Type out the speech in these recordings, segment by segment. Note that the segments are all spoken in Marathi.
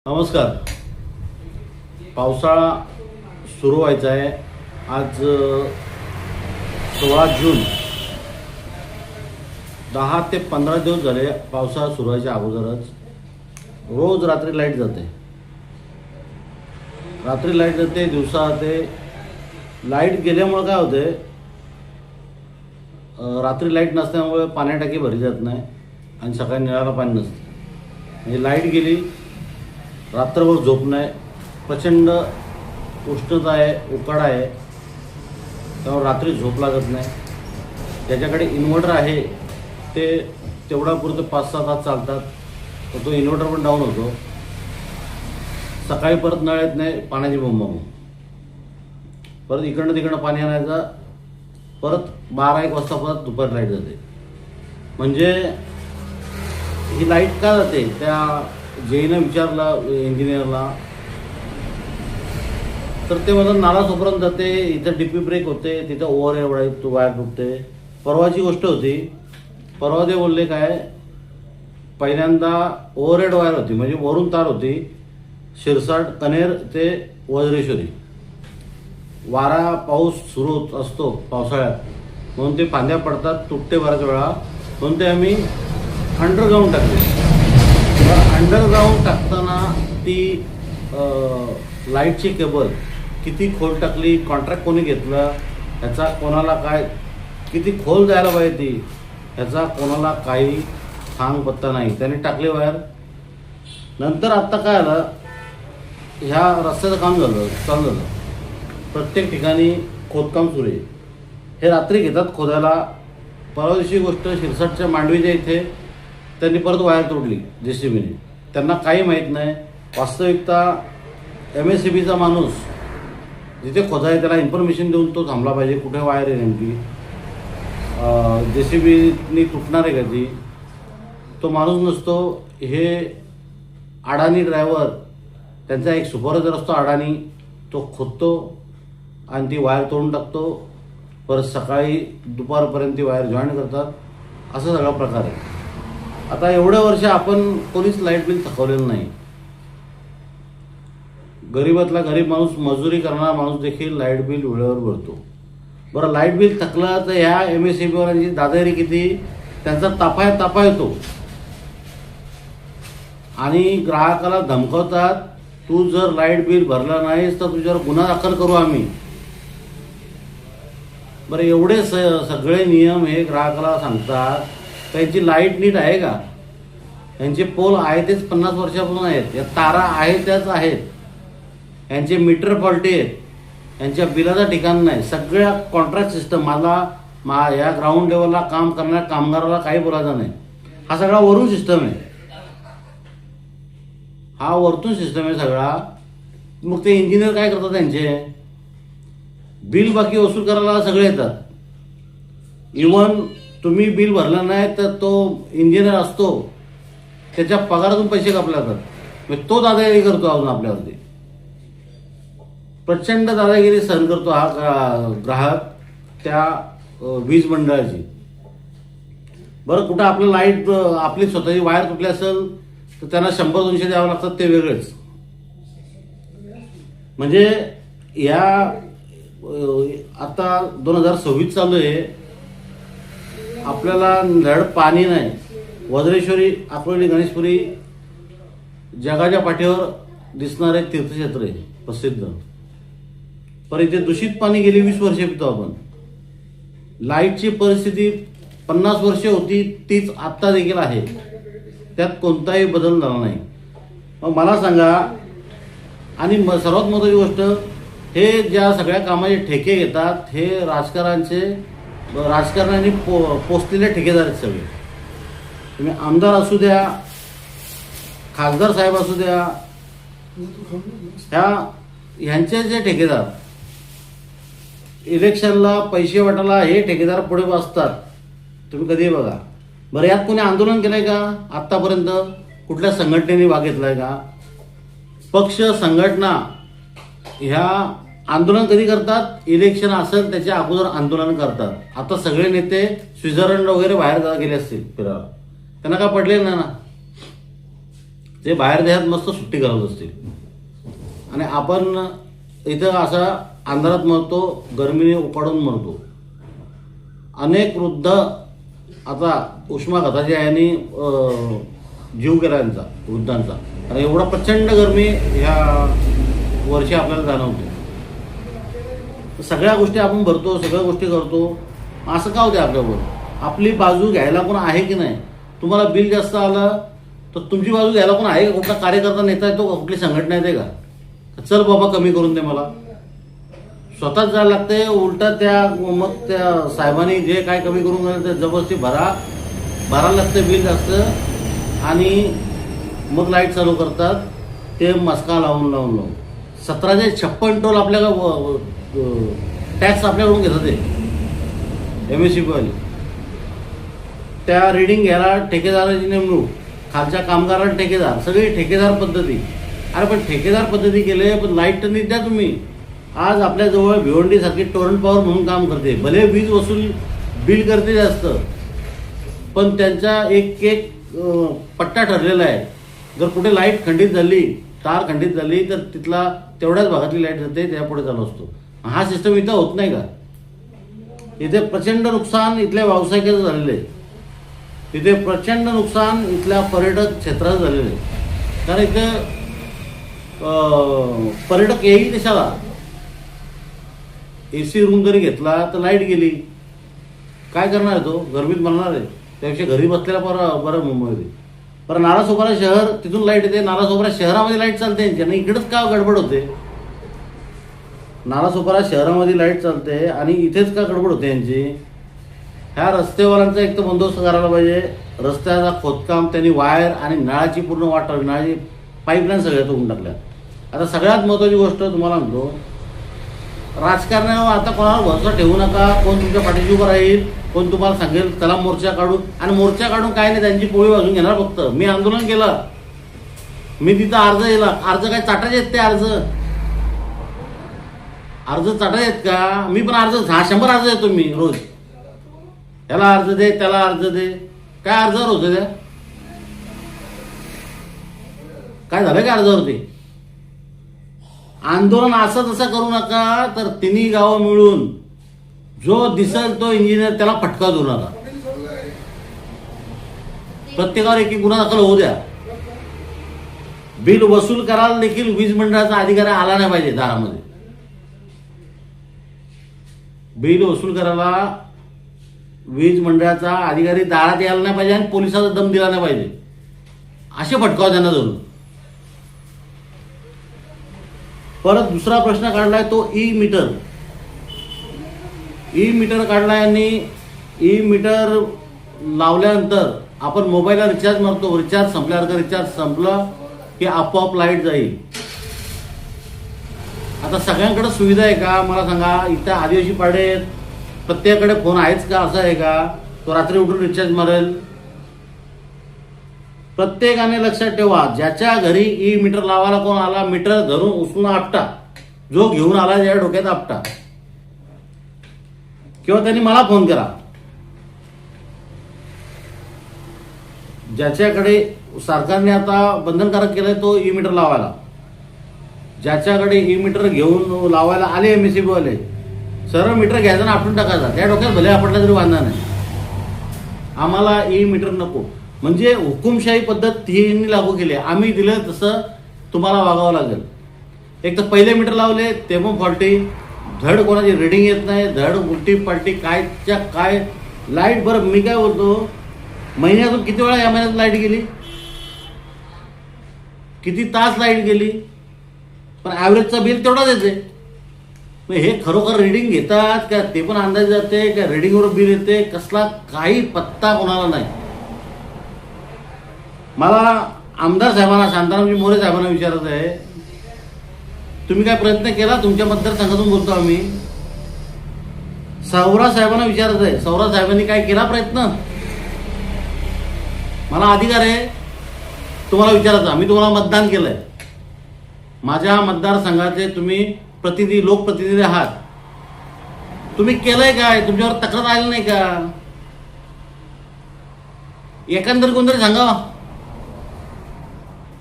नमस्कार. पावसाळा सुरू व्हायचा आहे. आज 16 जून. 10 ते 15 दिवस झाले पावसाळा सुरू व्हायच्या अगोदरच रोज रात्री लाईट जाते. रात्री लाईट जाते, दिवसा जाते. लाईट गेल्यामुळे काय होते, रात्री लाईट नसल्यामुळे पाणी टाकी भरली जात नाही आणि सकाळी नळाला पाणी नसते. म्हणजे लाईट गेली, रात्रभर झोप नाही, प्रचंड उष्णता आहे, उकाडा आहे, त्यामुळे रात्री झोप लागत नाही. ज्याच्याकडे इन्व्हर्टर आहे ते तेवढा पुरतं 5-6 तास चालतात, तर तो इन्व्हर्टर पण डाऊन होतो. सकाळी परत नळ येत नाही, पाण्याची बोंबाबोंब. परत इकडनं तिकडनं पाणी आणायचं, परत 12-1 वाजता परत दुपारी लाईट जाते. म्हणजे ही लाईट का जाते, त्या जेईनं विचारलं इंजिनियरला, तर ते मला नाला सोपरून जाते, इथं डीपी ब्रेक होते, तिथं ओव्हर वायर तुटते. परवाची गोष्ट होती, परवा ते बोलले काय, पहिल्यांदा ओव्हरहेड वायर होती, म्हणजे वरून तार होती, शिरसाट कनेर ते वज्रेश्वरी. वारा पाऊस सुरू होत असतो पावसाळ्यात, म्हणून ते फांद्या पडतात, तुटते बऱ्याच वेळा, म्हणून ते आम्ही अंडरग्राऊंड टाकले. अंडरग्राऊंड टाकताना ती लाईटची केबल किती खोल टाकली, कॉन्ट्रॅक्ट कोणी घेतलं, ह्याचा कोणाला काय, किती खोल जायला पाहिजे ती, ह्याचा कोणाला काही सांग पत्ता नाही. त्याने टाकली वायर. नंतर आत्ता काय आलं, ह्या रस्त्याचं काम चालू झालं. प्रत्येक ठिकाणी खोदकाम सुरू आहे. हे रात्री घेतात खोदायला. परवा दिवशी गोष्ट, शिरसाटच्या मांडवीच्या इथे त्यांनी परत वायर तोडली JCBने. त्यांना काही माहीत नाही. वास्तविकता MSCBचा माणूस जिथे खोदाय त्याला इन्फॉर्मेशन देऊन तो थांबला पाहिजे, कुठे वायर आहे नेमकी, JCBनी तुटणार आहे का ती, तो माणूस नसतो. हे अडाणी ड्रायव्हर, त्यांचा एक सुपरवायझर असतो अडाणी, तो खोदतो आणि ती वायर तोडून टाकतो. परत सकाळी दुपारपर्यंत ती वायर जॉईन करतात. असा सगळा प्रकार आहे. आता एवढ्या वर्ष आपण कोणीच लाईट बिल थकवलेलं नाही. गरीबातला गरीब माणूस, मजुरी करणारा माणूस देखील लाईट बिल वेळेवर भरतो. बरं, लाईट बिल थकलं तर ह्या MSCBवाल्यांची दादागिरी किती, त्यांचा तापा येतो आणि ग्राहकाला धमकावतात, तू जर लाईट बिल भरला नाहीस तर तुझ्यावर गुन्हा दाखल करू आम्ही. बरं, एवढे सगळे नियम हे ग्राहकाला सांगतात. त्यांची लाईट नीट आहे का? यांचे पोल आहे तेच 50 वर्षापासून आहेत, या तारा आहे त्याच आहेत, यांचे मीटर फॉल्टी आहेत, यांच्या बिलाचं ठिकाण नाही. सगळ्या कॉन्ट्रॅक्ट सिस्टम, या ग्राउंड लेवलला काम करणाऱ्या कामगाराला काही बोलायचं नाही. हा सगळा वरून सिस्टम आहे, हा वरतून सिस्टम आहे सगळा. मग ते इंजिनियर काय करतात, त्यांचे बिल बाकी वसूल करायला सगळे येतात. इव्हन तुम्ही बिल भरलं नाही तर तो इंजिनियर असतो, त्याच्या पगारातून पैसे कापले जातात. म्हणजे तो दादागिरी करतो अजून आपल्यावरती. प्रचंड दादागिरी सहन करतो हा ग्राहक त्या वीज मंडळाची. बरं, कुठं आपलं लाईट, आपली स्वतःची वायर तुटली असेल तर त्यांना 100-200 द्यावं लागतात, ते वेगळेच. म्हणजे या आता 2026 चालू आहे, आपल्याला धड पाणी नाही. वज्रेश्वरी, अकोली, गणेशपुरी जगाच्या पाठीवर दिसणारे तीर्थक्षेत्र आहे प्रसिद्ध. पण इथे दूषित पाणी गेली 20 वर्षे पितो आपण. लाईटची परिस्थिती 50 वर्षे होती तीच आत्ता देखील आहे, त्यात कोणताही बदल झाला नाही. मग मला सांगा, आणि सर्वात महत्त्वाची गोष्ट, हे ज्या सगळ्या कामाचे ठेके घेतात हे राजकारणाने पोचलेले ठेकेदार आहेत सगळे. तुम्ही आमदार असू द्या, खासदार साहेब असू द्या, ह्यांचे जे ठेकेदार, इलेक्शनला पैसे वाटायला हे ठेकेदार पुढे बसतात. तुम्ही कधी बघा. बरं, यात कोणी आंदोलन केलंय का आत्तापर्यंत? कुठल्या संघटनेने भाग घेतलाय का? पक्ष, संघटना ह्या आंदोलन कधी करतात? इलेक्शन असेल त्याच्या अगोदर आंदोलन करतात. आता सगळे नेते स्वित्झर्लंड वगैरे बाहेर गेले असतील फिरायला, त्यांना काय पडले ना. ते बाहेर देशात मस्त सुट्टी करत असतील आणि आपण इथं असा अंधारात मरतो, गरमीने उपाडून मरतो. अनेक वृद्ध आता उष्माघाताच्या याने जीव गेला त्यांचा, वृद्धांचा. आणि एवढा प्रचंड गरमी ह्या वर्षी आपल्याला जाणवते. सगळ्या गोष्टी आपण भरतो, सगळ्या गोष्टी करतो, असं का होते आपल्याबरोबर? आपली बाजू घ्यायला कोण आहे की नाही? तुम्हाला बिल जास्त आलं तर तुमची बाजू घ्यायला कोण आहे का? कुठला कार्यकर्ता नेता येतो का? कुठली संघटना येते का? चल बाबा कमी करून दे मला. स्वतःच जायला लागते. उलटा मग त्या साहेबांनी जे काय कमी करून गेलं ते जबरदस्ती भरायला लागते बिल जास्त आणि मग लाईट चालू करतात. ते मस्का लावून 1756 टोल आपल्याला टॅक्स आपल्याकडून घेतात ते MSCB वाले. त्या रिडिंग घ्यायला ठेकेदाराची नेमणूक, खालच्या कामगारांना ठेकेदार, सगळी ठेकेदार पद्धती. अरे पण ठेकेदार पद्धती केले पण लाईट तर नाही द्या तुम्ही. आज आपल्याजवळ भिवंडी सारखी टोरंट पॉवर म्हणून काम करते, भले वीज वसूल बिल करते जास्त, पण त्यांचा एक पट्टा ठरलेला आहे. जर कुठे लाईट खंडित झाली, तार खंडित झाली तर तिथला तेवढ्याच भागातली लाईट जाते, त्यापुढे चालू असतो. हा सिस्टम इथं होत नाही का? इथे प्रचंड नुकसान इथल्या व्यावसायिकाचं झालेलं आहे. तिथे प्रचंड नुकसान इथल्या पर्यटक क्षेत्राचं झालेलं आहे. कारण इथं पर्यटक येईल कशाला? AC रूम जरी घेतला तर लाईट गेली, काय करणार आहे तो? गरमीत मरणार आहे. त्यापेक्षा घरी बसलेला बरं मुंबईमध्ये. बरं नालासोपारा शहर, तिथून लाईट येते. नालासोपारा शहरामध्ये लाईट चालते यांची आणि इकडेच का गडबड होते? नालासोपारा शहरामध्ये लाईट चालते आणि इथेच का गडबड होते यांची? ह्या रस्तेवाल्यांचा एक तर बंदोबस्त करायला पाहिजे. रस्त्याचा खोदकाम त्यांनी वायर आणि नळाची पूर्ण वाटर, नळाची पाईपलाईन सगळ्या तोडून टाकल्या. आता सगळ्यात महत्त्वाची गोष्ट तुम्हाला म्हणतो, राजकारणावर आता कोणावर भरोसा ठेवू नका. कोण तुमच्या पाठीशी उभं राहील, कोण तुम्हाला सांगेल चला मोर्चा काढू, आणि मोर्चा काढून काय नाही, त्यांची पोळी वाजून घेणार. फक्त मी आंदोलन केलं, मी तिथं अर्ज दिला. अर्ज काय चाटायचे आहेत? ते अर्ज चाटायचे आहेत का? मी पण अर्ज 100 अर्ज देतो मी रोज. त्याला अर्ज दे, त्याला अर्ज दे. काय अर्जावर होतं त्या? काय झालं का अर्जावरती? आंदोलन असं तसं करू नका. तर तिन्ही गावं मिळून जो दिसेल तो इंजिनियर त्याला फटका देऊ नका. प्रत्येकावर एक गुन्हा दाखल होऊ द्या. बिल वसूल करायला देखील वीज मंडळाचा अधिकारी आला नाही पाहिजे दारामध्ये. बिल वसूल करायला वीज मंडळाचा अधिकारी दारात यायला नाही पाहिजे आणि पोलिसाचा दम दिला नाही पाहिजे. असे फटकाव त्यांना धरून. परत दुसरा प्रश्न काढलाय तो ई मीटर काढलाय. आणि ई मीटर लावल्यानंतर आपण मोबाईलला रिचार्ज मारतो, रिचार्ज संपल्यासारखं, रिचार्ज संपलं की आपोआप लाईट जाईल. आता सगळ्यांकडे सुविधा आहे का मला सांगा? इथं आदिवासी पाड्यात प्रत्येकाकडे फोन आहेच का? असं आहे का तो रात्री उठून रिचार्ज मारेल? प्रत्येकाने लक्षात ठेवा, ज्याच्या घरी ई मीटर लावायला कोण आला, मीटर धरून उचलून आपटा. जो घेऊन आला ज्या डोक्यात आपटा, किंवा त्यांनी मला फोन करा. ज्याच्याकडे सरकारने आता बंधनकारक केलंय तो ई मीटर लावायला, ज्याच्याकडे ई मीटर घेऊन लावायला आले MSCB वाले, सरळ मीटर घ्यायचा ना आपटून टाकायचा. त्या डोक्यात भले आपटला तरी वांधा नाही. आम्हाला ई मीटर नको. म्हणजे हुकुमशाही पद्धत तिने लागू केली. आम्ही दिलं तसं तुम्हाला वागावं लागेल. एक तर पहिले मीटर लावले ते पण फॉल्टी, धड कोणाची रिडिंग येत नाही, धड उलटी पालटी, कायच्या काय लाईट. बरं मी काय बोलतो, महिन्यातून किती वेळा या महिन्यात लाईट गेली? किती तास लाईट गेली? पण ॲव्हरेजचा बिल तेवढाच येते. हे खरोखर रिडिंग घेतात का ते पण अंदाज जाते का? रिडिंगवर बिल येते कसला? काही पत्ता कोणाला नाही. मला आमदार साहेबांना, शांतारामजी मोरे साहेबांना विचारत आहे, तुम्ही काय प्रयत्न केला? तुमच्या मतदारसंघातून बोलतो आम्ही. सौरा साहेबांना विचारत आहे, सौरा साहेबांनी काय केला प्रयत्न? मला अधिकार आहे तुम्हाला विचारायचा. मी तुम्हाला मतदान केलंय. माझ्या मतदारसंघाचे तुम्ही प्रतिनिधी, लोकप्रतिनिधी आहात. तुम्ही केलंय काय? तुमच्यावर तक्रार आली नाही का? एकंदर कोणतरी सांगा.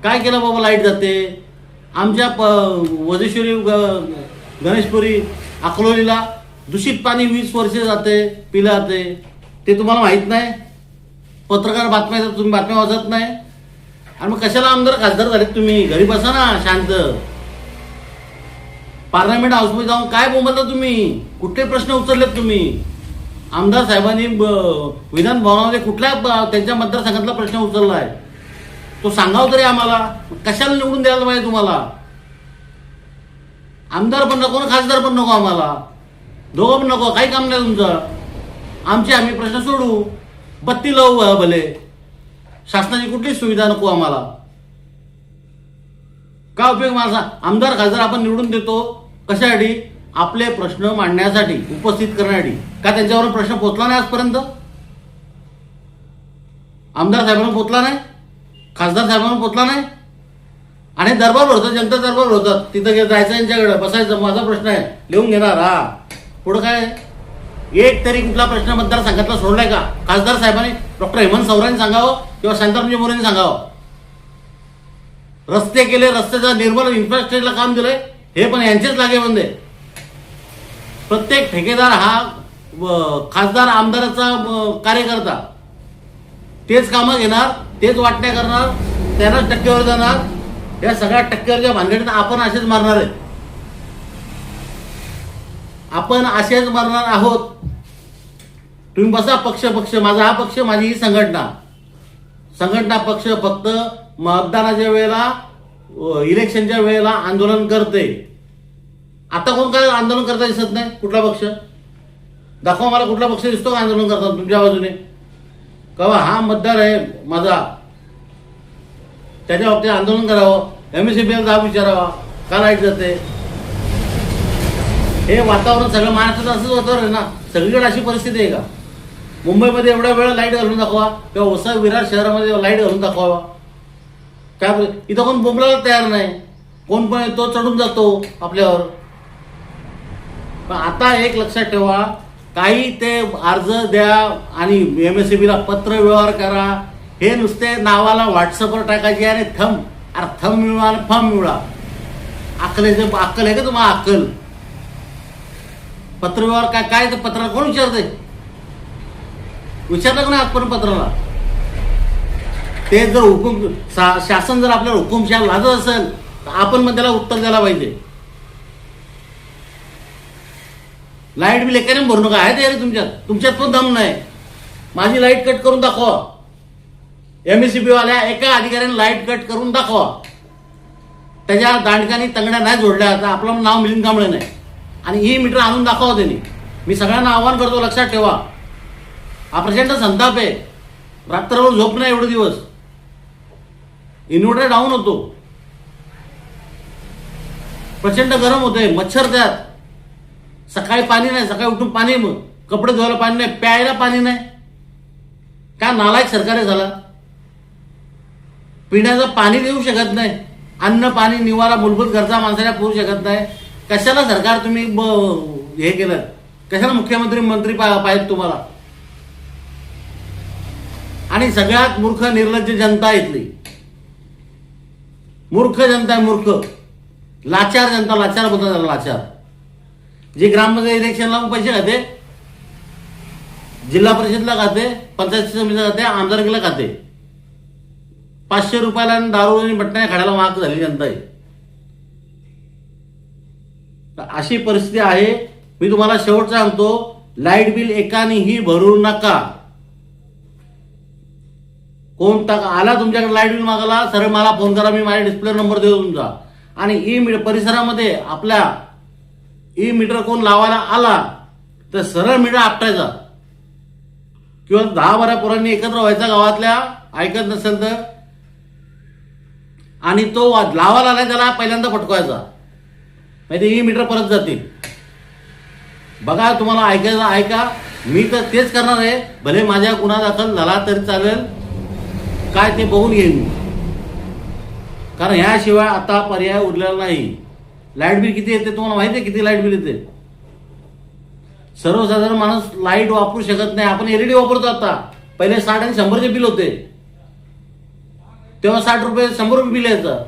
काय केलं बाबा लाईट जाते? आमच्या वजेश्वरी गणेशपुरी अकलोलीला दूषित पाणी 20 वर्षे जाते, पिलं जाते. ते तुम्हाला माहित नाही? पत्रकार बातम्या तुम्ही बातम्या वाचत नाही? आणि मग कशाला आमदार खासदार झालेत तुम्ही? घरी बसा ना शांत. पार्लमेंट हाऊसमध्ये जाऊन काय बोंबलता तुम्ही? कुठले प्रश्न उचललेत तुम्ही? आमदार साहेबांनी विधान भवनामध्ये कुठल्या त्यांच्या मतदारसंघातला प्रश्न उचलला आहे तो सांगाव तरी आम्हाला. कशाला निवडून द्यायला पाहिजे तुम्हाला? आमदार पण नको, खासदार पण नको आम्हाला, दोघं पण नको. काही काम नाही तुमचं. आम्ही प्रश्न सोडू, बत्ती लावू भले, शासनाची कुठलीच सुविधा नको आम्हाला. काय उपयोग माझा? आमदार खासदार आपण निवडून देतो कशासाठी? आपले प्रश्न मांडण्यासाठी, उपस्थित करण्यासाठी. का त्यांच्यावर प्रश्न पोचला नाही आजपर्यंत? आमदार साहेबांना पोचला नाही, खासदार साहेबांना पोचला नाही. आणि दरबार होतात, जनता दरबार होतात, तिथं जायचं यांच्याकडे बसायचं. माझा प्रश्न आहे, लिहून घेणार. हा पुढं काय? एक तरी कुठला प्रश्न मतदारसंघातला सोडलाय का? खासदार साहेबांनी, डॉक्टर हेमंत सवरांनी सांगावं किंवा शांतारामजी मोरेंनी सांगावं. रस्ते केले, रस्त्याचा निर्मल इन्फ्रास्ट्रक्चरला काम दिलंय, हे पण यांचेच लागेबंदे. प्रत्येक ठेकेदार हा खासदार आमदाराचा कार्यकर्ता. तेच कामं घेणार, तेच वाटण्या करणार, त्यांनाच टक्केवर जाणार. या सगळ्या टक्केवरच्या भानगडीत आपण असेच मारणार आहेत. आपण असेच मारणार आहोत. तुम्ही बसा पक्ष, माझा हा पक्ष, माझी ही संघटना पक्ष फक्त मतदानाच्या वेळेला, इलेक्शनच्या वेळेला आंदोलन करते. आता कोण काय आंदोलन करता दिसत नाही? कुठला पक्ष दाखवा मला. कुठला पक्ष दिसतो का आंदोलन करतात तुमच्या बाजूने? कवा हा मतदार आहे माझा, त्याच्या बाबतीत आंदोलन करावं. MSCBL जाब विचारावा का लाईट जाते. हे वातावरण सगळं महाराष्ट्रात असंच वातावरण आहे ना. सगळीकडे अशी परिस्थिती आहे का? मुंबईमध्ये एवढ्या वेळ लाईट घालून दाखवा किंवा वसई विरार शहरामध्ये लाईट घालून दाखवावा. काय इथं कोण बोंबलायला तयार नाही. कोण पण येतो, चढून जातो आपल्यावर. पण आता एक लक्षात ठेवा, काही ते अर्ज द्या आणि MSCBला पत्र व्यवहार करा, हे नुसते नावाला व्हॉट्सअपवर टाकायचे आणि थंब मिळवा आणि फॉर्म मिळवा. अक्कल आहे का तुम्हाला? अक्कल? पत्रव्यवहार काय? ते पत्राला कोण विचारते? विचारलं का नाही आजपर्यंत पत्राला? ते जर शासन जर आपल्याला हुकुमशाह लादत असेल तर आपण मग त्याला उत्तर द्यायला पाहिजे. लाईट बिल एकाने भरू नका. आहे ते तुमच्यात पण दम नाही. माझी लाईट कट करून दाखवा. MSCB वाल्या एका अधिकाऱ्याने लाईट कट करून दाखवा. त्याच्या दांडकानी तंगड्या नाही जोडल्या, तर आपलं नाव मिलिंद कांबळे नाही. आणि ही मीटर आणून दाखवा त्यांनी. मी सगळ्यांना आवाहन करतो, लक्षात ठेवा. हा प्रचंड संताप आहे. रात्रभर झोप नाही एवढे दिवस. इन्व्हर्टर डाऊन होतो, प्रचंड गरम होते, मच्छर त्यात. सकाळी पाणी नाही, सकाळी उठून पाणी, कपडे धुवायला पाणी नाही, प्यायला पाणी नाही. काय नालायक सरकार आहे झाला. पिण्याचं पाणी देऊ शकत नाही, अन्न पाणी निवारा मूलभूत गरजा माणसाला पुरू शकत नाही. कशाला सरकार तुम्ही हे केलं? कशाला मुख्यमंत्री मंत्री पाहिजेत तुम्हाला? आणि सगळ्यात मूर्ख निर्लज्ज जनता इथली. मूर्ख जनता आहे, मूर्ख लाचार जनता. लाचार बोलतात त्याला, लाचार. जे ग्रामपंचायत इलेक्शनला पैसे खाते, जिल्हा परिषदला खाते, पंचायत समितीला खाते, आमदारकीला खाते. 500 रुपयाला दारू आणि बटण्या खाण्याला महाग झाली जनता आहे. अशी परिस्थिती आहे. मी तुम्हाला शेवट सांगतो, लाईट बिल एकानेही भरू नका. कोण आला तुमच्याकडे लाईट बिल मागायला, सरळ मला फोन करा, मी माझ्या डिस्प्ले नंबर देतो तुमचा. आणि परिसरामध्ये आपल्या मीटर कोण लावायला आला तर सरळ मीटर आपटायचा किंवा 10-12 पोरांनी एकत्र व्हायचा गावातल्या, ऐकत नसेल तर. आणि तो लावायला आला त्याला पहिल्यांदा फटकवायचा, नाही मीटर परत जातील. बघा, तुम्हाला ऐकायचं ऐका. मी तर तेच करणार आहे. भले माझ्या गुन्हा दाखल झाला तरी चालेल, काय ते बघून घेईन मी. कारण ह्याशिवाय आता पर्याय उरलेला नाही. लाईट बिल किती येते तुम्हाला माहिती आहे? किती लाईट बिल येते? सर्वसाधारण माणूस लाईट वापरू शकत नाही. आपण LED वापरतो आता. पहिले 60 आणि 100चे बिल होते. तेव्हा 60 रुपये 100 रुपये बिल यायचं.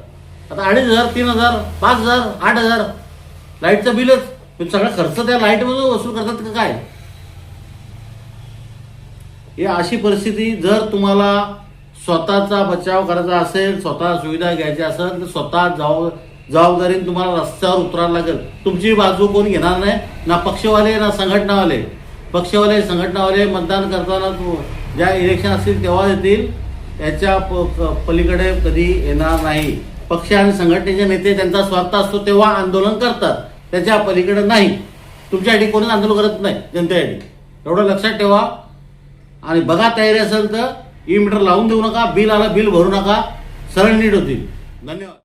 आता 2,500 3,000 5,000 8,000 लाईटचं बिलच. सगळा खर्च त्या लाईटमधून वसूल करतात का काय? ही अशी परिस्थिती. जर तुम्हाला स्वतःचा बचाव करायचा असेल, स्वतः सुविधा घ्यायची असेल तर स्वतः जबाबदारीने तुम्हाला रस्त्यावर उतरायला लागेल. तुमची बाजू कोण घेणार नाही, ना पक्षवाले ना संघटनावाले. पक्षवाले संघटनावाले मतदान करताना ज्या इलेक्शन असतील तेव्हा येतील, याच्या पलीकडे कधी येणार नाही. पक्ष आणि संघटनेचे नेते त्यांचा स्वार्थ असतो तेव्हा आंदोलन करतात, त्याच्या पलीकडे नाही. तुमच्यासाठी कोणीच आंदोलन करत नाही, जनतेसाठी. एवढं लक्षात ठेवा. आणि बघा, तयारी असेल तर ई मीटर लावून देऊ नका. बिल आला बिल भरू नका, सरळ नीट होतील. धन्यवाद.